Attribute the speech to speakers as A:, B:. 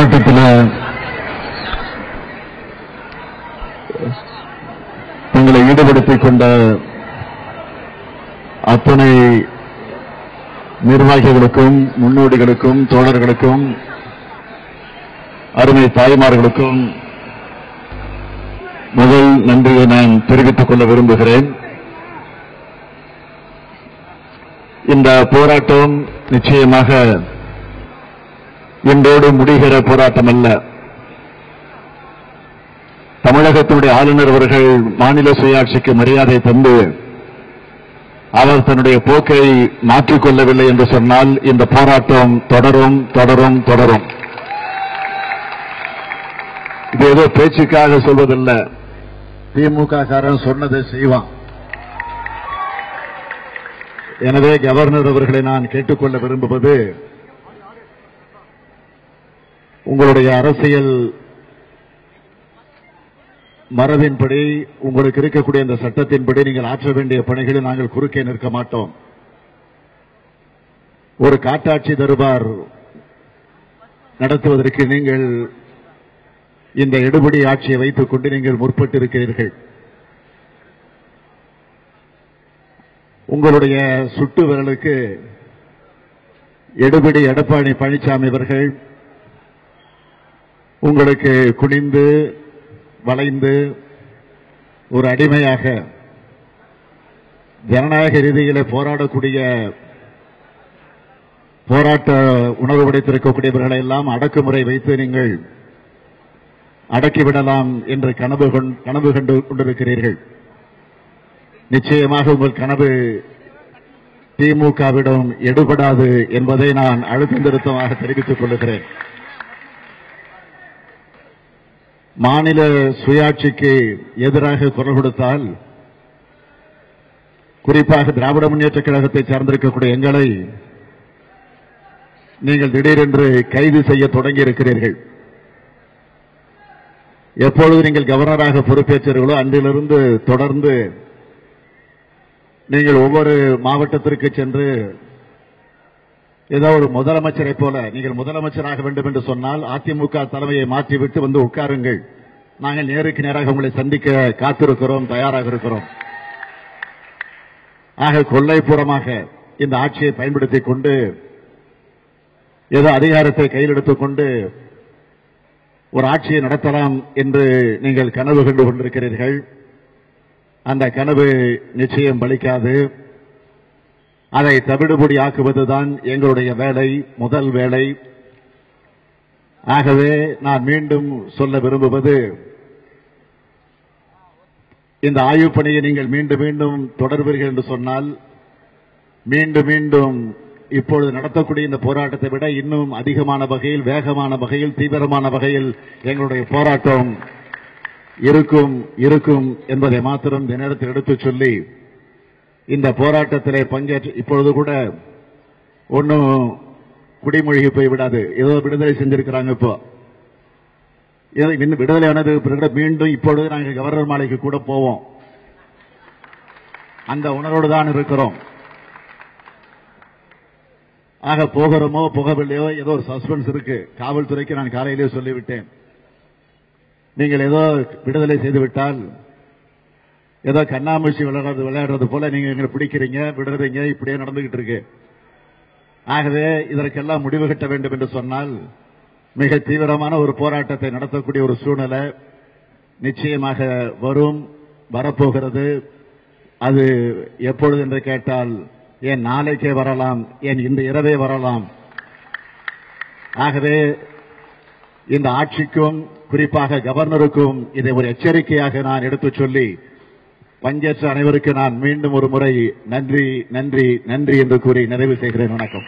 A: போராட்டத்தில் தங்களை ஈடுபடுத்திக் கொண்ட அத்தனை நிர்வாகிகளுக்கும், முன்னோடிகளுக்கும், தோழர்களுக்கும், அருமை தாய்மார்களுக்கும் முதல் நன்றியை நான் தெரிவித்துக் கொள்ள விரும்புகிறேன். இந்த போராட்டம் நிச்சயமாக இன்றோடு முடிகிற போராட்டம் அல்ல. தமிழகத்தினுடைய ஆளுநர் அவர்கள் மாநில சுயாட்சிக்கு மரியாதை தந்து அவர் தன்னுடைய போக்கை மாற்றிக்கொள்ளவில்லை என்று சொன்னால் இந்த போராட்டம் தொடரும் தொடரும் தொடரும். இது ஏதோ பேச்சுக்காக சொல்வதில்ல. திமுக காரன் சொன்னதை செய்வான். எனவே கவர்னர் அவர்களை நான் கேட்டுக்கொள்ள விரும்புவது, உங்களுடைய அரசியல் மரபின்படி, உங்களுக்கு இருக்கக்கூடிய இந்த சட்டத்தின்படி நீங்கள் ஆற்ற வேண்டிய பணிகளை நாங்கள் குறுக்கே நிற்க மாட்டோம். ஒரு காட்டாட்சி தர்பார் நடத்துவதற்கு நீங்கள் இந்த எடுபடி ஆட்சியை வைத்துக் கொண்டு நீங்கள் முற்பட்டிருக்கிறீர்கள். உங்களுடைய சுட்டு விரலுக்கு எடுபடி எடப்பாடி பழனிசாமி அவர்கள் உங்களுக்கு குனிந்து வளைந்து ஒரு அடிமையாக ஜனநாயக ரீதியிலே போராடக்கூடிய, போராட்ட உணர்வு படைத்திருக்கக்கூடியவர்களை எல்லாம் அடக்குமுறை வைத்து நீங்கள் அடக்கிவிடலாம் என்று கனவு கண்டு கொண்டிருக்கிறீர்கள். நிச்சயமாக உங்கள் கனவு திமுகவிடம் எடுபடாது என்பதை நான் அழுத்தம் திருத்தமாக தெரிவித்துக் கொள்கிறேன். மாநில சுயாட்சிக்கு எதிராக குரல் கொடுத்தால், குறிப்பாக திராவிட முன்னேற்ற கழகத்தை சார்ந்திருக்கக்கூடிய எங்களை நீங்கள் திடீரென்று கைது செய்ய தொடங்கி இருக்கிறீர்கள். எப்பொழுது நீங்கள் கவர்னராக பொறுப்பேற்றீர்களோ அன்றிலிருந்து தொடர்ந்து நீங்கள் ஒவ்வொரு மாவட்டத்திற்கு சென்று ஏதோ ஒரு முதலமைச்சரை போல, நீங்கள் முதலமைச்சராக வேண்டும் என்று சொன்னால் அதிமுக தலைமையை மாற்றிவிட்டு வந்து உட்காருங்கள், நாங்கள் நேருக்கு நேராக உங்களை சந்திக்க காத்திருக்கிறோம், தயாராக இருக்கிறோம். ஆக கொள்ளைப்புறமாக இந்த ஆட்சியை பயன்படுத்திக் கொண்டு ஏதோ அதிகாரத்தை கையில் எடுத்துக் கொண்டு ஒரு ஆட்சியை நடத்தலாம் என்று நீங்கள் கனவு கண்டு கொண்டிருக்கிறீர்கள். அந்த கனவு நிச்சயம் பலிக்காது. அதை தவிடுபொடி ஆக்குவதுதான் எங்களுடைய வேலை, முதல் வேலை. ஆகவே நான் மீண்டும் சொல்ல விரும்புவது, இந்த ஆய்வுப் பணியை நீங்கள் மீண்டும் மீண்டும் தொடர்வீர்கள் என்று சொன்னால், மீண்டும் மீண்டும் இப்பொழுது நடத்தக்கூடிய இந்த போராட்டத்தை விட இன்னும் அதிகமான வகையில், வேகமான வகையில், தீவிரமான வகையில் எங்களுடைய போராட்டம் இருக்கும் என்பதை மாத்திரம் இந்த நேரத்தில் எடுத்துச் சொல்லி, இந்த போராட்டத்திலே பங்கேற்று இப்பொழுது கூட ஒன்னும் குடிமொழிக்கு போய் விடாது. ஏதோ விடுதலை செஞ்சிருக்கிறாங்க. இப்போ இன்னும் விடுதலை ஆனது மீண்டும் இப்பொழுது நாங்கள் கவர்னர் மாளிகைக்கு கூட போவோம். அந்த உணர்வோடு தான் இருக்கிறோம். ஆக போகிறோமோ போகவில்லையோ ஏதோ ஒரு சஸ்பென்ஸ் இருக்கு. காவல்துறைக்கு நான் காலையிலே சொல்லிவிட்டேன், நீங்கள் ஏதோ விடுதலை செய்துவிட்டால் ஏதோ கண்ணாமூச்சி விளையாடுறது போல நீங்க எங்களை பிடிக்கிறீங்க, விடுறீங்க, இப்படியே நடந்துகிட்டு இருக்கு. ஆகவே இதற்கெல்லாம் முடிவு கட்ட வேண்டும் என்று சொன்னால் மிக தீவிரமான ஒரு போராட்டத்தை நடத்தக்கூடிய ஒரு சூழ்நிலை நிச்சயமாக வரும், வரப்போகிறது. அது எப்பொழுது என்று கேட்டால், ஏன் நாளைக்கே வரலாம், ஏன் இந்த இரவே வரலாம். ஆகவே இந்த ஆட்சிக்கும் குறிப்பாக கவர்னருக்கும் இதை ஒரு எச்சரிக்கையாக நான் எடுத்துச் சொல்லி, பங்கேற்ற அனைவருக்கு நான் மீண்டும் ஒரு முறை நன்றி நன்றி நன்றி என்று கூறி நிறைவு செய்கிறேன். வணக்கம்.